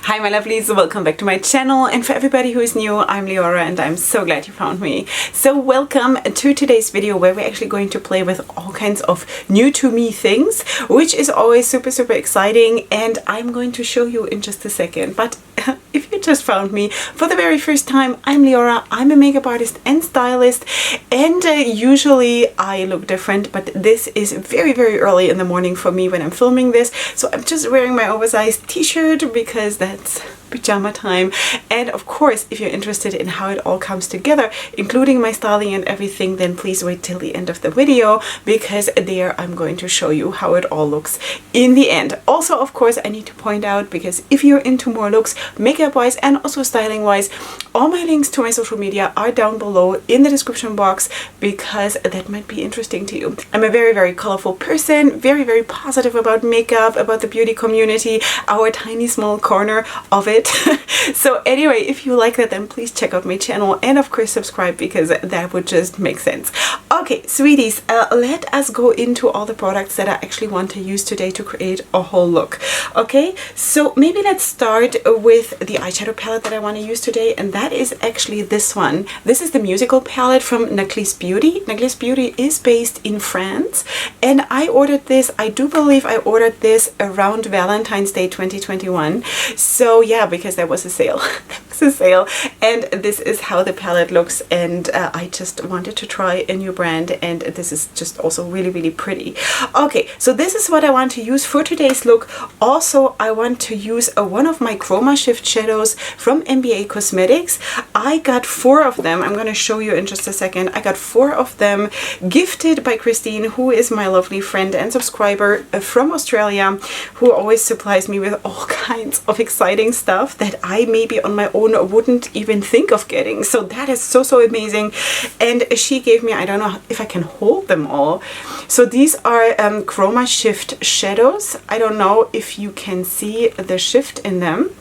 Hi my lovelies, welcome back to my channel, and for everybody who is new, I'm Leorah and I'm so glad you found me. So welcome to today's video where we're actually going to play with all kinds of new to me things, which is always super exciting, and I'm going to show you in just a second. But if you just found me for the very first time, I'm Leorah. I'm a makeup artist and stylist, and usually I look different, but this is very early in the morning for me when I'm filming this, so I'm just wearing my oversized t-shirt because that's pajama time. And of course, if you're interested in how it all comes together, including my styling and everything, then please wait till the end of the video, because there I'm going to show you how it all looks in the end. Also, of course, I need to point out, because if you're into more looks, makeup wise and also styling wise, all my links to my social media are down below in the description box, because that might be interesting to you. I'm a very colorful person, very positive about makeup, about the beauty community, our tiny small corner of it. So anyway, if you like that, then please check out my channel and of course subscribe, because that would just make sense. Okay, sweeties, let us go into all the products that I actually want to use today to create a whole look. Okay, so maybe let's start with the eyeshadow palette that I want to use today, and that is actually this one. This is the musical palette from Naklis Beauty. Naklis Beauty is based in France, and I ordered this, I do believe I ordered this around Valentine's Day 2021. So yeah, because there was a sale. There was a sale, and this is how the palette looks, and I just wanted to try a new brand, and this is just also really pretty. Okay, so this is what I want to use for today's look. Also, I want to use one of my Chroma Shift shadows from MBA Cosmetics. I got 4 of them. I'm going to show you in just a second. I got 4 of them gifted by Christine, who is my lovely friend and subscriber from Australia, who always supplies me with all kinds of exciting stuff that I maybe on my own wouldn't even think of getting. So that is so amazing. And she gave me, I don't know if I can hold them all. So these are Chroma Shift shadows. I don't know if you can see the shift in them.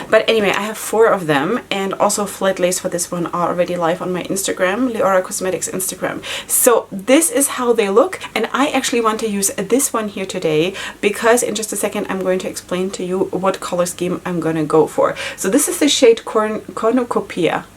But anyway, I have 4 of them, and also flat lace for this one are already live on my Instagram, Leorah Cosmetics Instagram. So this is how they look, and I actually want to use this one here today, because in just a second I'm going to explain to you what color scheme I'm going to go for. So this is the shade Cornucopia.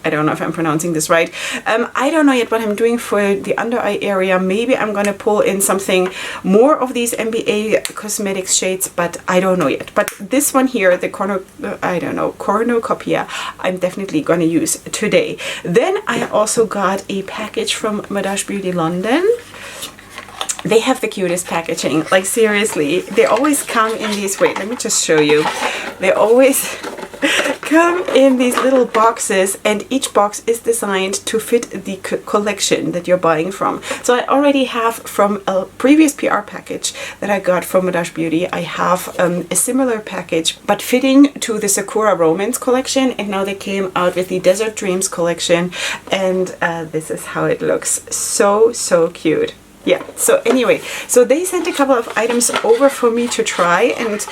I don't know if I'm pronouncing this right. I don't know yet what I'm doing for the under eye area. Maybe I'm going to pull in something more of these MBA Cosmetics shades, but I don't know yet. But this one here, the Cornucopia, I'm definitely going to use today. Then I also got a package from Madaj Beauty London. They have the cutest packaging, like seriously. They always come in these, wait, let me just show you. They always come in these little boxes, and each box is designed to fit the collection that you're buying from. So I already have, from a previous PR package that I got from Madaj Beauty, I have a similar package but fitting to the Sakura Romance collection, and now they came out with the Desert Dreams collection, and this is how it looks. So cute. Yeah, so anyway, so they sent a couple of items over for me to try, and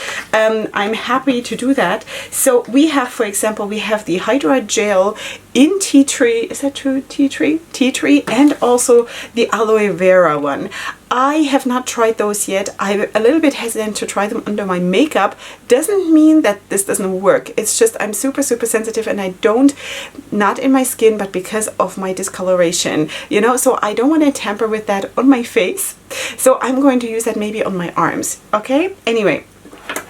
I'm happy to do that. So we have, for example, we have the Hydra Gel in tea tree. Is that true? Tea tree, and also the aloe vera one. I have not tried those yet. I'm a little bit hesitant to try them under my makeup. Doesn't mean that this doesn't work. It's just I'm super sensitive, and I don't, not in my skin, but because of my discoloration, you know, so I don't want to tamper with that on my face. So I'm going to use that maybe on my arms. Okay, anyway,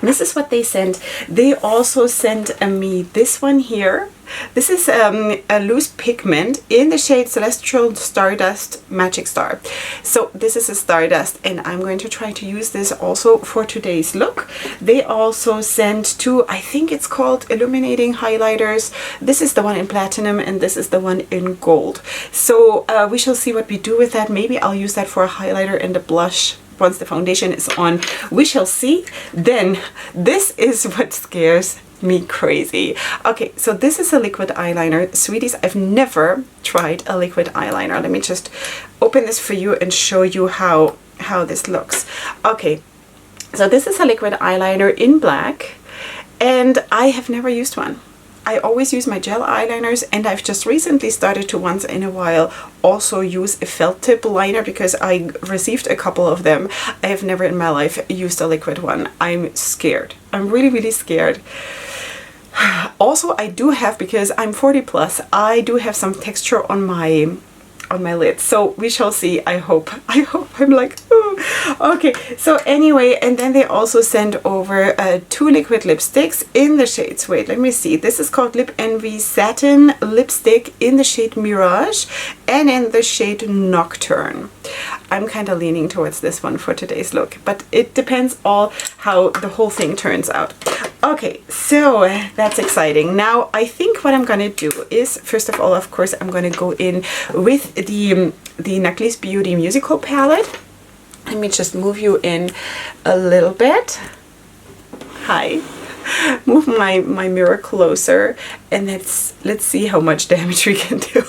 this is what they sent. They also sent me this one here. This is a loose pigment in the shade Celestial Stardust Magic Star. So this is a Stardust, and I'm going to try to use this also for today's look. They also sent 2, I think it's called illuminating highlighters. This is the one in platinum, and this is the one in gold. So we shall see what we do with that. Maybe I'll use that for a highlighter and a blush once the foundation is on. We shall see. Then this is what scares me crazy. Okay, so this is a liquid eyeliner. Sweeties, I've never tried a liquid eyeliner. Let me just open this for you and show you how this looks. Okay, so this is a liquid eyeliner in black, and I have never used one. I always use my gel eyeliners, and I've just recently started to once in a while also use a felt tip liner because I received a couple of them. I have never in my life used a liquid one. I'm scared. I'm really, really scared. Also, I do have, because I'm 40 plus, I do have some texture on my lids, so we shall see. I hope I'm like, ooh. Okay, so anyway, and then they also sent over 2 liquid lipsticks in the shades, wait, let me see, this is called Lip Envy Satin lipstick in the shade Mirage and in the shade Nocturne. I'm kind of leaning towards this one for today's look, but it depends all how the whole thing turns out. Okay, so that's exciting. Now I think what I'm gonna do is, first of all, of course, I'm gonna go in with the Naklis Beauty musical palette. Let me just move you in a little bit. Hi. Move my mirror closer, and let's see how much damage we can do.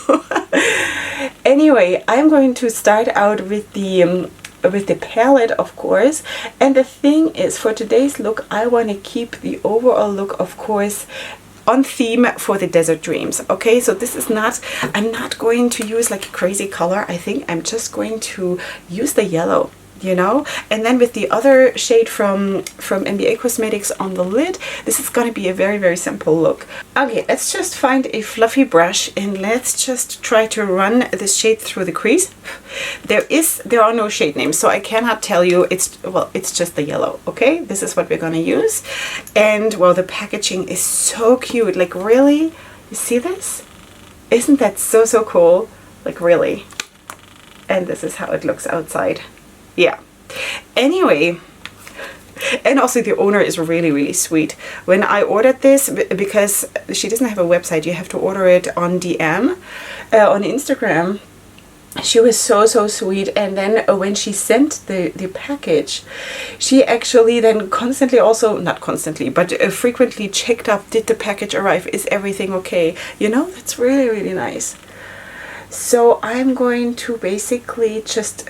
Anyway, I'm going to start out with the palette, of course, and the thing is, for today's look I want to keep the overall look, of course, on theme for the Desert Dreams. Okay, so this is not, I'm not going to use like a crazy color. I think I'm just going to use the yellow, you know, and then with the other shade from MBA Cosmetics on the lid, this is going to be a very, very simple look. Okay, let's just find a fluffy brush and let's just try to run this shade through the crease. There are no shade names, so I cannot tell you. It's just the yellow. Okay, this is what we're going to use. And well, the packaging is so cute, like really, you see this? Isn't that so cool? Like really. And this is how it looks outside. Yeah, anyway, and also the owner is really, really sweet. When I ordered this, because she doesn't have a website, you have to order it on DM on Instagram, she was so sweet. And then when she sent the package, she actually then constantly, also not constantly, but frequently checked up, did the package arrive, is everything okay, you know? That's really, really nice. So I'm going to basically just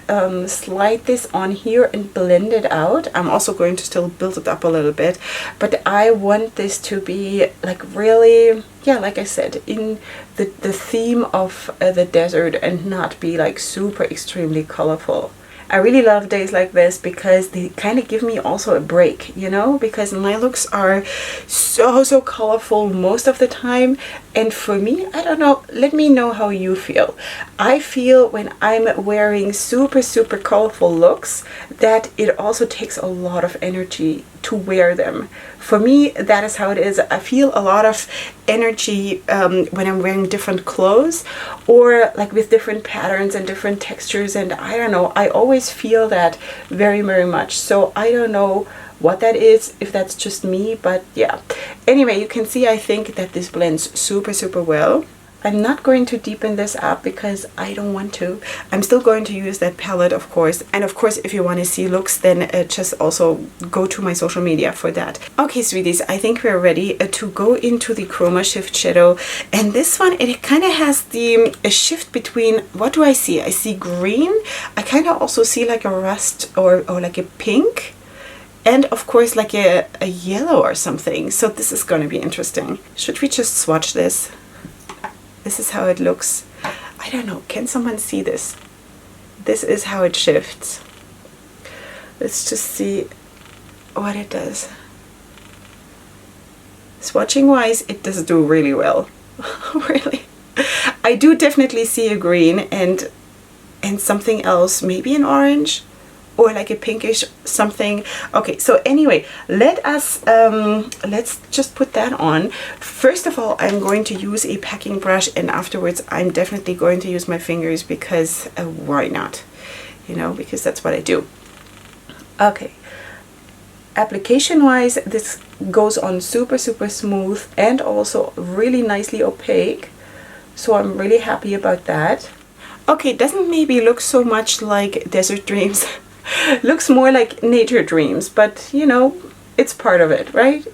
slide this on here and blend it out. I'm also going to still build it up a little bit, but I want this to be like really, yeah, like I said, in the theme of the desert and not be like super extremely colorful. I really love days like this because they kind of give me also a break, you know, because my looks are so colorful most of the time. And for me, I don't know, let me know how you feel. I feel when I'm wearing super colorful looks that it also takes a lot of energy to wear them. For me, that is how it is. I feel a lot of energy when I'm wearing different clothes or like with different patterns and different textures, and I don't know, I always feel that very much. So I don't know what that is, if that's just me, but yeah. Anyway, you can see I think that this blends super well. I'm not going to deepen this up because I don't want to. I'm still going to use that palette, of course. And of course, if you want to see looks, then just also go to my social media for that. Okay, sweeties, I think we're ready to go into the Chroma Shift Shadow. And this one, it kind of has a shift between, what do I see? I see green. I kind of also see like a rust or like a pink. And of course like a yellow or something. So this is going to be interesting. Should we just swatch this? This is how it looks. I don't know, can someone see this? This is how it shifts. Let's just see what it does. Swatching wise, it does do really well. Really. I do definitely see a green and something else, maybe an orange or like a pinkish something. Okay, so anyway, let's just put that on. First of all, I'm going to use a packing brush, and afterwards I'm definitely going to use my fingers because why not, you know, because that's what I do. Okay, application wise, this goes on super smooth and also really nicely opaque, so I'm really happy about that. Okay, it doesn't maybe look so much like Desert Dreams. Looks more like Nature Dreams, but you know, it's part of it, right?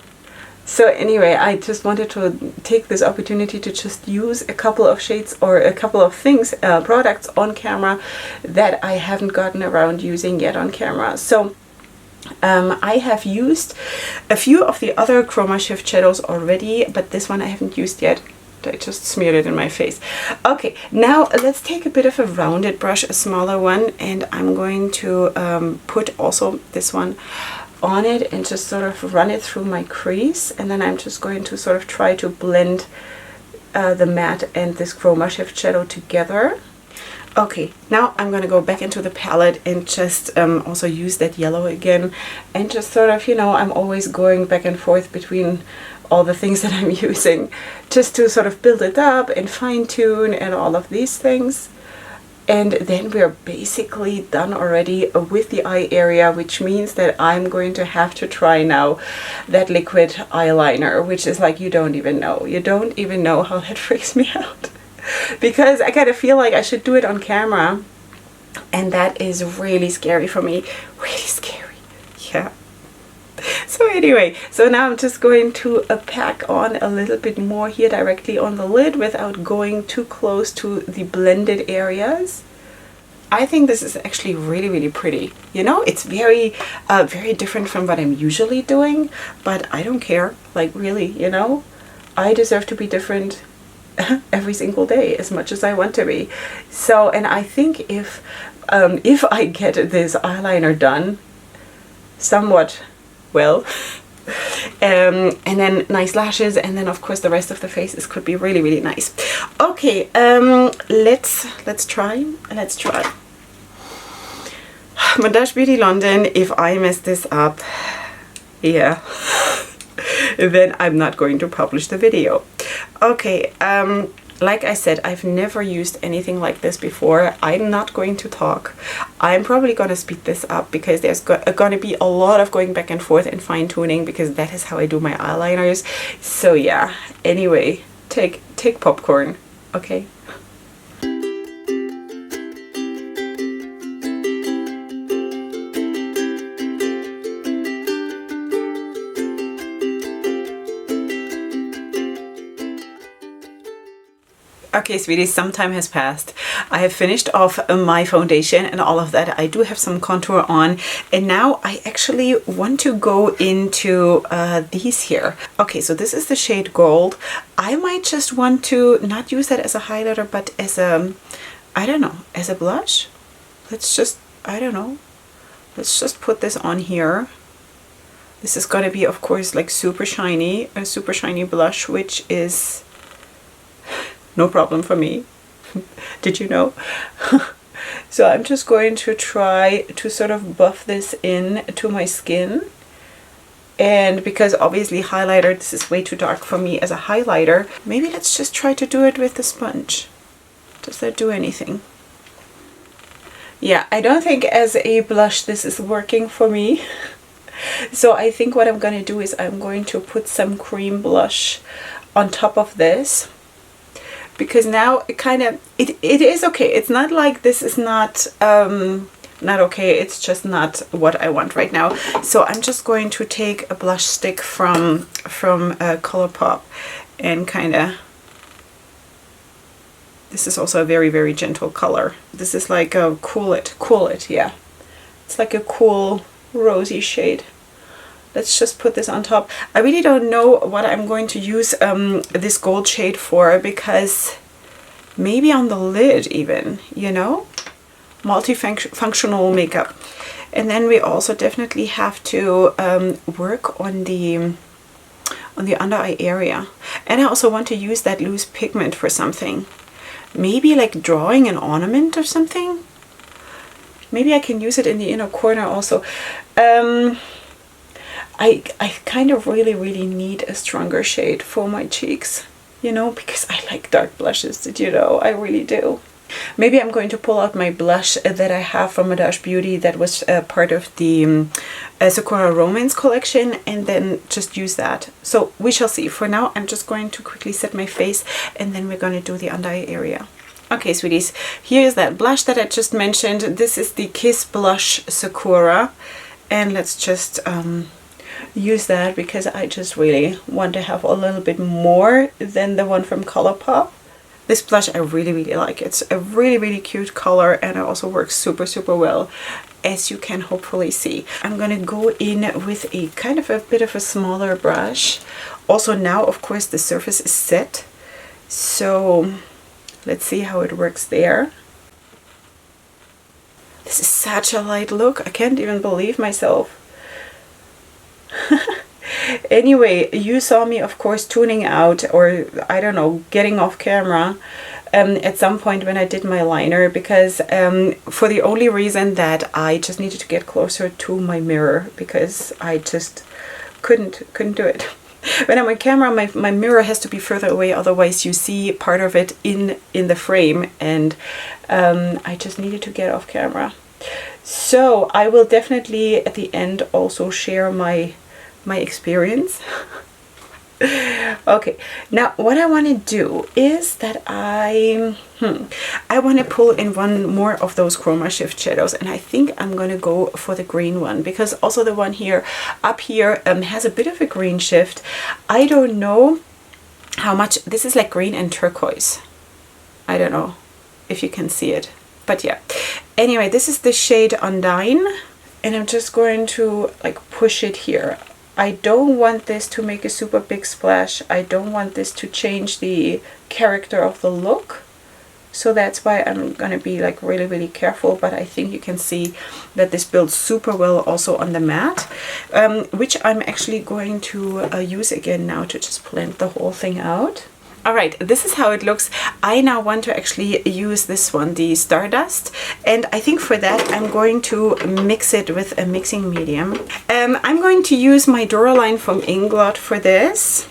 So anyway, I just wanted to take this opportunity to just use a couple of shades or a couple of things, products on camera that I haven't gotten around using yet on camera. So I have used a few of the other Chroma Shift shadows already, but this one I haven't used yet. I just smeared it in my face. Okay, now let's take a bit of a rounded brush, a smaller one, and I'm going to put also this one on it and just sort of run it through my crease, and then I'm just going to sort of try to blend the matte and this Chroma Shift shadow together. Okay, now I'm going to go back into the palette and just also use that yellow again, and just sort of, you know, I'm always going back and forth between all the things that I'm using just to sort of build it up and fine tune and all of these things. And then we're basically done already with the eye area, which means that I'm going to have to try now that liquid eyeliner, which is like, you don't even know how that freaks me out. Because I kind of feel like I should do it on camera, and that is really scary for me. Really scary. Yeah. So anyway, so now I'm just going to pack on a little bit more here directly on the lid without going too close to the blended areas. I think this is actually really pretty. You know, it's very different from what I'm usually doing, but I don't care. Like, really, you know, I deserve to be different every single day as much as I want to be. So, and I think if I get this eyeliner done somewhat well, and then nice lashes, and then of course the rest of the faces could be really nice. Okay, let's try. Madaj Beauty London, if I mess this up, yeah, then I'm not going to publish the video. Okay, like I said, I've never used anything like this before. I'm not going to talk. I'm probably going to speed this up because there's going to be a lot of going back and forth and fine tuning, because that is how I do my eyeliners. So yeah, anyway, take popcorn, okay? Okay, sweeties, some time has passed. I have finished off my foundation and all of that. I do have some contour on, and now I actually want to go into these here. Okay, so this is the shade Gold. I might just want to not use that as a highlighter, but as a, I don't know, as a blush. Let's just, I don't know, let's just put this on here. This is going to be, of course, like super shiny, a super shiny blush, which is no problem for me. Did you know? So I'm just going to try to sort of buff this in to my skin. And because obviously highlighter, this is way too dark for me as a highlighter, maybe let's just try to do it with the sponge. Does that do anything? Yeah, I don't think as a blush this is working for me. So I think what I'm going to do is I'm going to put some cream blush on top of this. Because now it kind of, it is okay. It's not like this is not okay. It's just not what I want right now. So I'm just going to take a blush stick from Colourpop and kind of, this is also a very gentle color. This is like a Cool It, yeah. It's like a cool rosy shade. Let's just put this on top. I really don't know what I'm going to use this gold shade for, because maybe on the lid even, you know? Multifunctional makeup. And then we also definitely have to work on the under eye area. And I also want to use that loose pigment for something. Maybe like drawing an ornament or something. Maybe I can use it in the inner corner also. I kind of really need a stronger shade for my cheeks, you know, because I like dark blushes, did you know? I really do. Maybe I'm going to pull out my blush that I have from Madaj Beauty that was part of the Sakura Romance collection, and then just use that. So we shall see. For now, I'm just going to quickly set my face, and then we're going to do the under eye area. Okay, sweeties, here's that blush that I just mentioned. This is the Kiss Blush Sakura, and let's just use that because I just really want to have a little bit more than the one from Colourpop. This blush I really like. It's a really cute color, and it also works super well as you can hopefully see. I'm gonna go in with a kind of a bit of a smaller brush. Also now, of course, the surface is set. So let's see how it works there. This is such a light look. I can't even believe myself. Anyway, you saw me, of course, tuning out, or I don't know, getting off camera at some point when I did my liner, because for the only reason that I just needed to get closer to my mirror, because I just couldn't do it. When I'm on camera, my mirror has to be further away, otherwise you see part of it in the frame, and I just needed to get off camera. So I will definitely at the end also share my experience. Okay, now what I want to do is that I want to pull in one more of those chroma shift shadows, and I think I'm going to go for the green one, because also the one here up here has a bit of a green shift. I don't know how much this is, like green and turquoise. I don't know if you can see it, but yeah. Anyway, this is the shade Undine, and I'm just going to like push it here. I don't want this to make a super big splash. I don't want this to change the character of the look. So that's why I'm going to be like really careful. But I think you can see that this builds super well also on the matte, which I'm actually going to use again now to just blend the whole thing out. Alright, this is how it looks. I now want to actually use this one, the Stardust, and I think for that I'm going to mix it with a mixing medium. I'm going to use my Duraline from Inglot for this,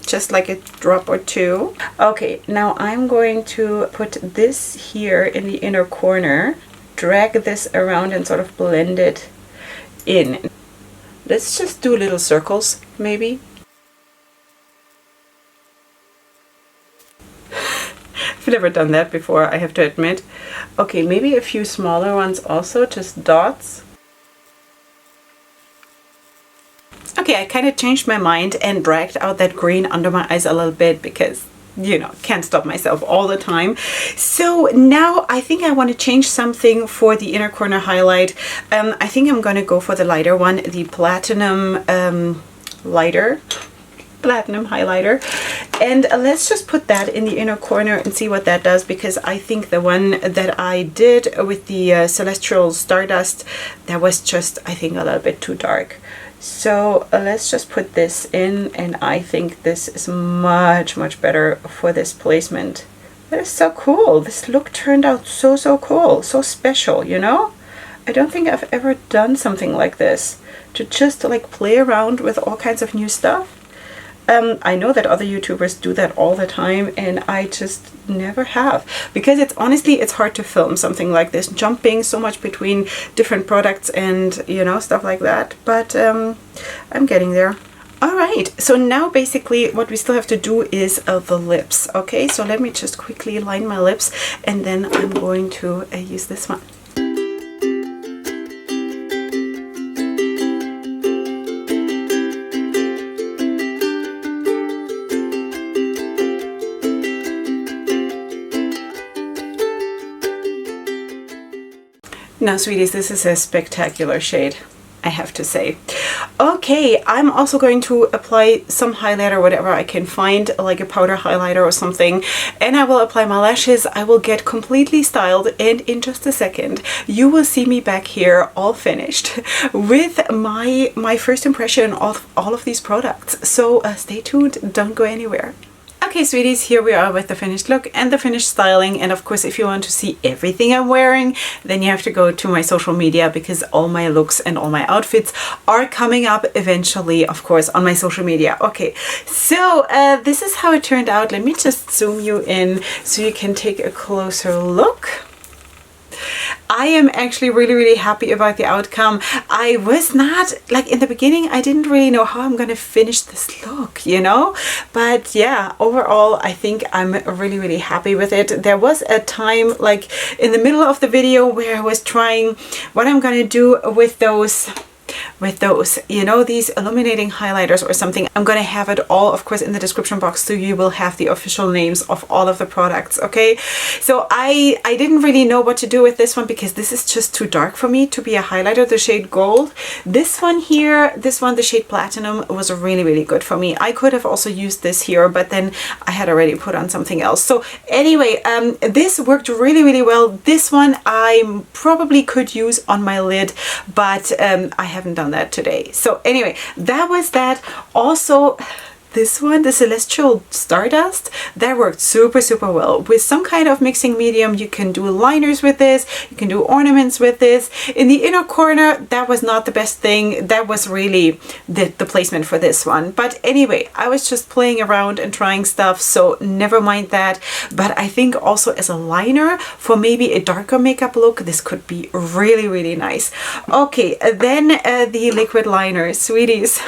just like a drop or two. Okay, now I'm going to put this here in the inner corner, drag this around and sort of blend it in. Let's just do little circles, maybe. I've never done that before, I have to admit. Okay, maybe a few smaller ones also, just dots. Okay, I kind of changed my mind and dragged out that green under my eyes a little bit, because, you know, can't stop myself all the time. So now I think I want to change something for the inner corner highlight. I think I'm going to go for the lighter one, the Platinum Platinum highlighter, and let's just put that in the inner corner and see what that does, because I think the one that I did with the Celestial Stardust, that was just, I think, a little bit too dark. So let's just put this in, and I think this is much better for this placement. That is so cool. This look turned out so cool, so special, you know? I don't think I've ever done something like this, to just like play around with all kinds of new stuff. I know that other YouTubers do that all the time, and I just never have, because it's honestly, it's hard to film something like this, jumping so much between different products and, you know, stuff like that. But I'm getting there. Alright, so now basically what we still have to do is the lips. Okay, so let me just quickly line my lips, and then I'm going to use this one. Now, sweeties, this is a spectacular shade, I have to say. Okay, I'm also going to apply some highlighter, whatever I can find, like a powder highlighter or something, and I will apply my lashes. I will get completely styled, and in just a second you will see me back here all finished with my first impression of all of these products. So stay tuned, don't go anywhere. Okay, sweeties, here we are with the finished look and the finished styling. And of course, if you want to see everything I'm wearing, then you have to go to my social media, because all my looks and all my outfits are coming up eventually, of course, on my social media. Okay, so this is how it turned out. Let me just zoom you in so you can take a closer look. I am actually really happy about the outcome. I was not, like, in the beginning, I didn't really know how I'm gonna finish this look, you know? But yeah, overall, I think I'm really happy with it. There was a time, like, in the middle of the video where I was trying what I'm gonna do with those those, you know, these illuminating highlighters or something. I'm gonna have it all, of course, in the description box, so you will have the official names of all of the products, okay? So I didn't really know what to do with this one because this is just too dark for me to be a highlighter, the shade Gold. This one here, this one, the shade Platinum, was really, really good for me. I could have also used this here, but then I had already put on something else. So anyway, this worked really, really well. This one I probably could use on my lid, but I haven't done that today. So anyway, that was that. Also, this one, the Celestial Stardust, that worked super, super well. With some kind of mixing medium, you can do liners with this, you can do ornaments with this. In the inner corner, that was not the best thing. That was really the placement for this one. But anyway, I was just playing around and trying stuff, so never mind that. But I think also as a liner for maybe a darker makeup look, this could be really, really nice. Okay, then the liquid liner, sweeties.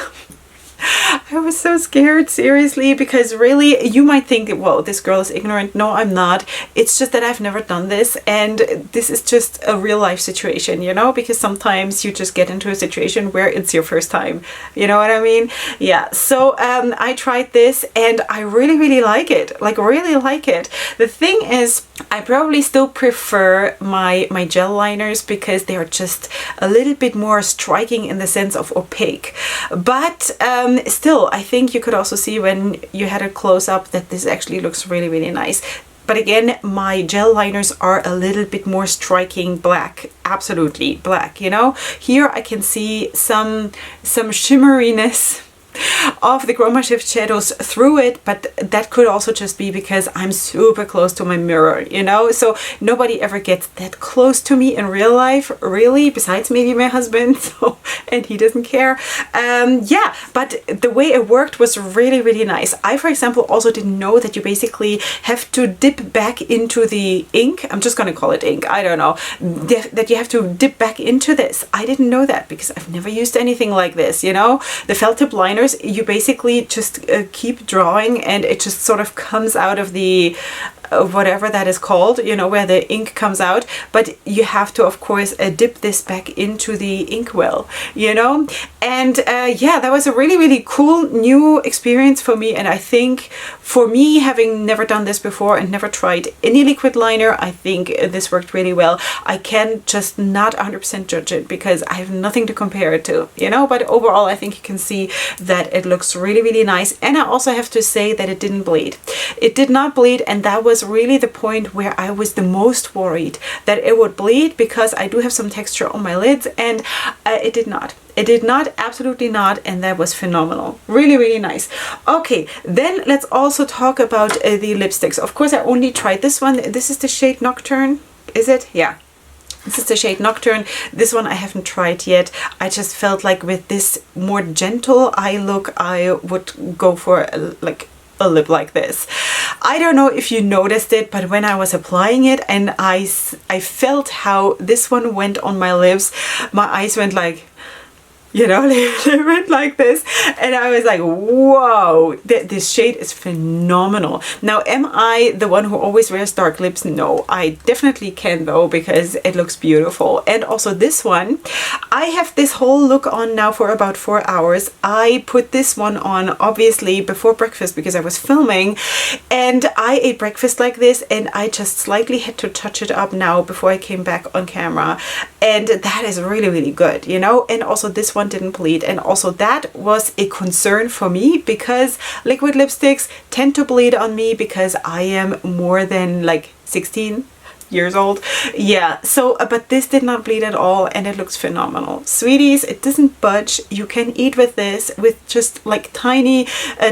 I was so scared, seriously, because really you might think, well, this girl is ignorant. No, I'm not. It's just that I've never done this, and this is just a real life situation, you know, because sometimes you just get into a situation where it's your first time, you know what I mean? Yeah, so I tried this and I really, really like it, like really like it. The thing is, I probably still prefer my gel liners because they are just a little bit more striking in the sense of opaque, but still, I think you could also see when you had a close-up that this actually looks really, really nice. But again, my gel liners are a little bit more striking black, absolutely black, you know? Here I can see some shimmeriness of the Chroma Shift shadows through it, but that could also just be because I'm super close to my mirror, you know, so nobody ever gets that close to me in real life, really, besides maybe my husband, so, and he doesn't care. Yeah, but the way it worked was really, really nice. I, for example, also didn't know that you basically have to dip back into the ink. I'm just gonna call it ink, I don't know, that you have to dip back into this. I didn't know that because I've never used anything like this, you know. The felt tip liners, you basically just keep drawing and it just sort of comes out of the whatever that is called, you know, where the ink comes out, but you have to, of course, dip this back into the inkwell, you know. And yeah, that was a really, really cool new experience for me, and I think for me, having never done this before and never tried any liquid liner, I think this worked really well. I can just not 100% judge it because I have nothing to compare it to, you know, but overall I think you can see that it looks really, really nice. And I also have to say that it didn't bleed. It did not bleed, and that was really the point where I was the most worried that it would bleed, because I do have some texture on my lids, and it did not. It did not, absolutely not, and that was phenomenal. Really, really nice. Okay, then let's also talk about the lipsticks. Of course, I only tried this one. This is the shade Nocturne, is it? Yeah. This is the shade Nocturne. This one I haven't tried yet. I just felt like with this more gentle eye look, I would go for like a lip like this. I don't know if you noticed it, but when I was applying it and I felt how this one went on my lips, my eyes went like, you know, they went like this, and I was like, whoa, this shade is phenomenal. Now, am I the one who always wears dark lips? No, I definitely can though, because it looks beautiful. And also this one, I have this whole look on now for about 4 hours. I put this one on obviously before breakfast because I was filming, and I ate breakfast like this, and I just slightly had to touch it up now before I came back on camera, and that is really, really good, you know. And also this one didn't bleed, and also that was a concern for me because liquid lipsticks tend to bleed on me because I am more than like 16 years old. Yeah, so but this did not bleed at all, and it looks phenomenal. Sweeties, it doesn't budge. You can eat with this with just like tiny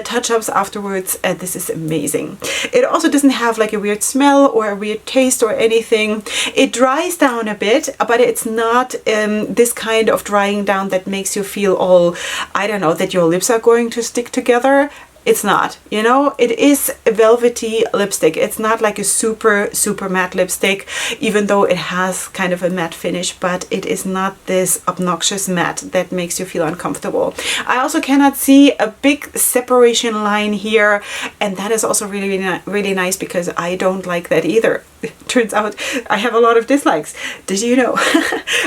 touch-ups afterwards. This is amazing. It also doesn't have like a weird smell or a weird taste or anything. It dries down a bit, but it's not this kind of drying down that makes you feel all, I don't know, that your lips are going to stick together. It's not, you know, it is a velvety lipstick. It's not like a super, super matte lipstick, even though it has kind of a matte finish, but it is not this obnoxious matte that makes you feel uncomfortable. I also cannot see a big separation line here, and that is also really, really, really nice because I don't like that either. turns out I have a lot of dislikes. Did you know?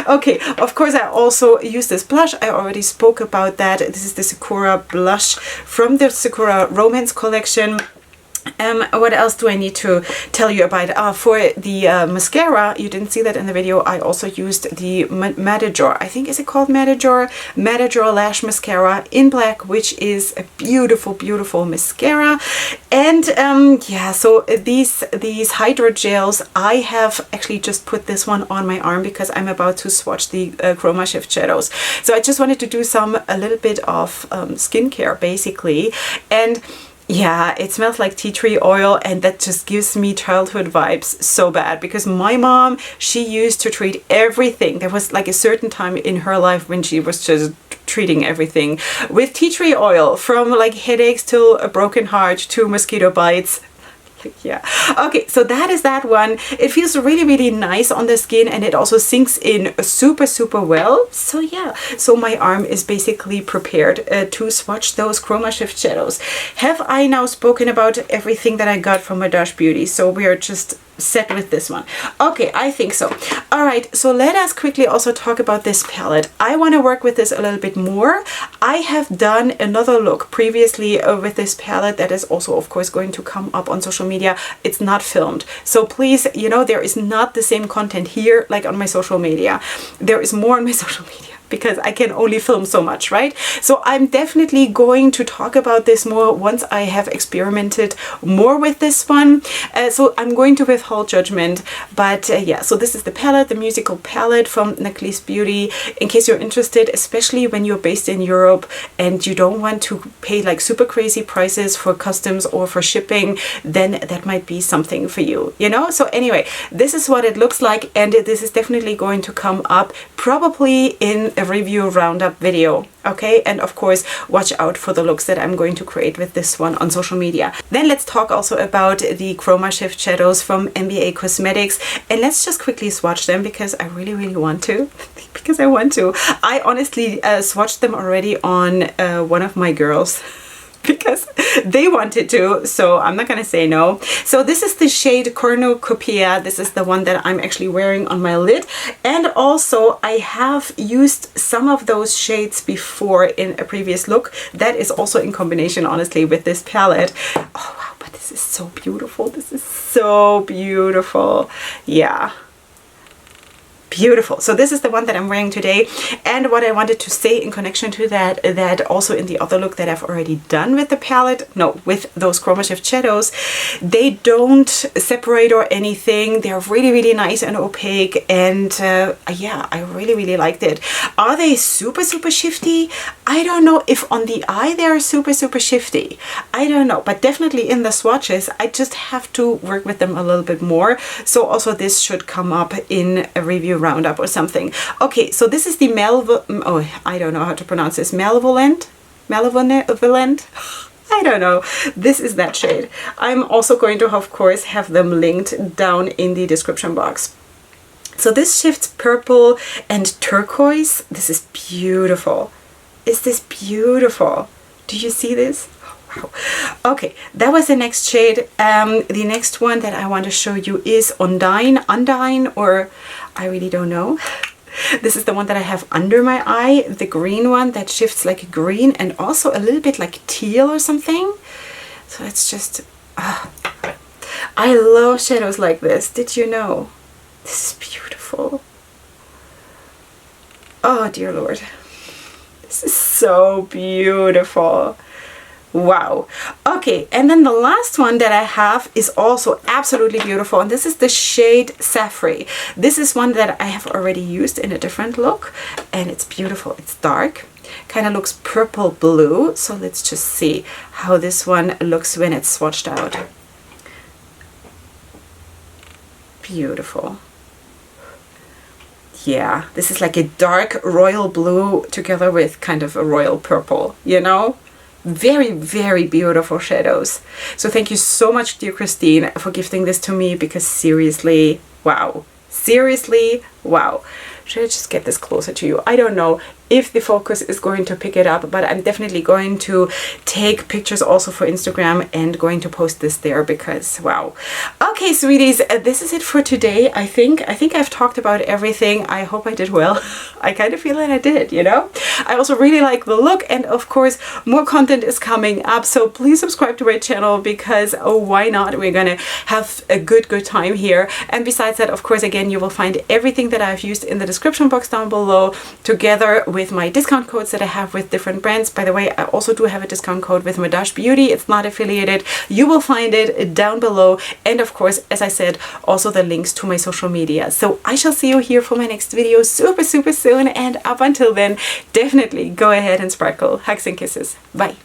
Okay, of course I also use this blush. I already spoke about that. This is the Sakura blush from the Sakura Romance collection. What else do I need to tell you about? For the mascara, you didn't see that in the video, I also used the Madaj, I think, is it called Madaj? Madaj Lash Mascara in black, which is a beautiful, beautiful mascara. And yeah, so these hydrogels, I have actually just put this one on my arm because I'm about to swatch the Chroma Shift shadows. So I just wanted to do a little bit of skincare basically. And yeah, it smells like tea tree oil, and that just gives me childhood vibes so bad, because my mom, she used to treat everything. There was like a certain time in her life when she was just treating everything with tea tree oil, from like headaches to a broken heart to mosquito bites. Yeah, okay, so that is that one. It feels really, really nice on the skin, and it also sinks in super, super well. So yeah, so my arm is basically prepared to swatch those Chroma Shift shadows. Have I now spoken about everything that I got from Madaj Beauty? So we are just set with this one. Okay, I think so. All right, so let us quickly also talk about this palette. I want to work with this a little bit more. I have done another look previously with this palette that is also, of course, going to come up on social media. It's not filmed, so please, you know, there is not the same content here like on my social media. There is more on my social media because I can only film so much, right? So I'm definitely going to talk about this more once I have experimented more with this one. So I'm going to withhold judgment, but yeah, so this is the palette, the musical palette from Naklis Beauty. In case you're interested, especially when you're based in Europe and you don't want to pay like super crazy prices for customs or for shipping, then that might be something for you, you know? So anyway, this is what it looks like, and this is definitely going to come up probably in a review roundup video. Okay, and of course watch out for the looks that I'm going to create with this one on social media. Then let's talk also about the Chroma Shift shadows from MBA Cosmetics, and let's just quickly swatch them because I really, really want to. Because I want to. I honestly swatched them already on one of my girls because they wanted to, so I'm not gonna say no. So this is the shade Cornucopia. This is the one that I'm actually wearing on my lid, and also I have used some of those shades before in a previous look that is also in combination, honestly, with this palette. Oh wow, but this is so beautiful. This is so beautiful. Yeah, beautiful. So this is the one that I'm wearing today, and what I wanted to say in connection to that, that also in the other look that I've already done with the palette, no, with those Chroma Shift shadows, they don't separate or anything. They're really, really nice and opaque, and yeah, I really, really liked it. Are they super, super shifty? I don't know if on the eye they're super, super shifty. I don't know, but definitely in the swatches, I just have to work with them a little bit more. So also this should come up in a review roundup or something. Okay, so this is the I don't know how to pronounce this. Malevolent? I don't know. This is that shade. I'm also going to, of course, have them linked down in the description box. So this shifts purple and turquoise. This is beautiful. Is this beautiful? Do you see this? Wow. Okay, that was the next shade. The next one that I want to show you is Undine, or I really don't know. This is the one that I have under my eye, the green one that shifts like green and also a little bit like teal or something. So it's just, I love shadows like this. Did you know? This is beautiful. Oh dear Lord. This is so beautiful. Wow. Okay, and then the last one that I have is also absolutely beautiful, and this is the shade Safri. This is one that I have already used in a different look, and it's beautiful. It's dark, kind of looks purple blue. So let's just see how this one looks when it's swatched out. Beautiful. Yeah, this is like a dark royal blue together with kind of a royal purple, you know? Very, very beautiful shadows. So thank you so much, dear Christine, for gifting this to me, because seriously, wow. Seriously, wow. Should I just get this closer to you? I don't know. if the focus is going to pick it up, but I'm definitely going to take pictures also for Instagram and going to post this there because wow. Okay, sweeties, this is it for today. I think I've talked about everything. I hope I did well. I kind of feel that I did, you know. I also really like the look, and of course more content is coming up, so please subscribe to my channel because oh, why not? We're gonna have a good time here. And besides that, of course, again, you will find everything that I've used in the description box down below, together with my discount codes that I have with different brands. By the way, I also do have a discount code with Madaj Beauty. It's not affiliated. You will find it down below, and of course, as I said, also the links to my social media. So I shall see you here for my next video super soon, and up until then, definitely go ahead and sparkle. Hugs and kisses. Bye.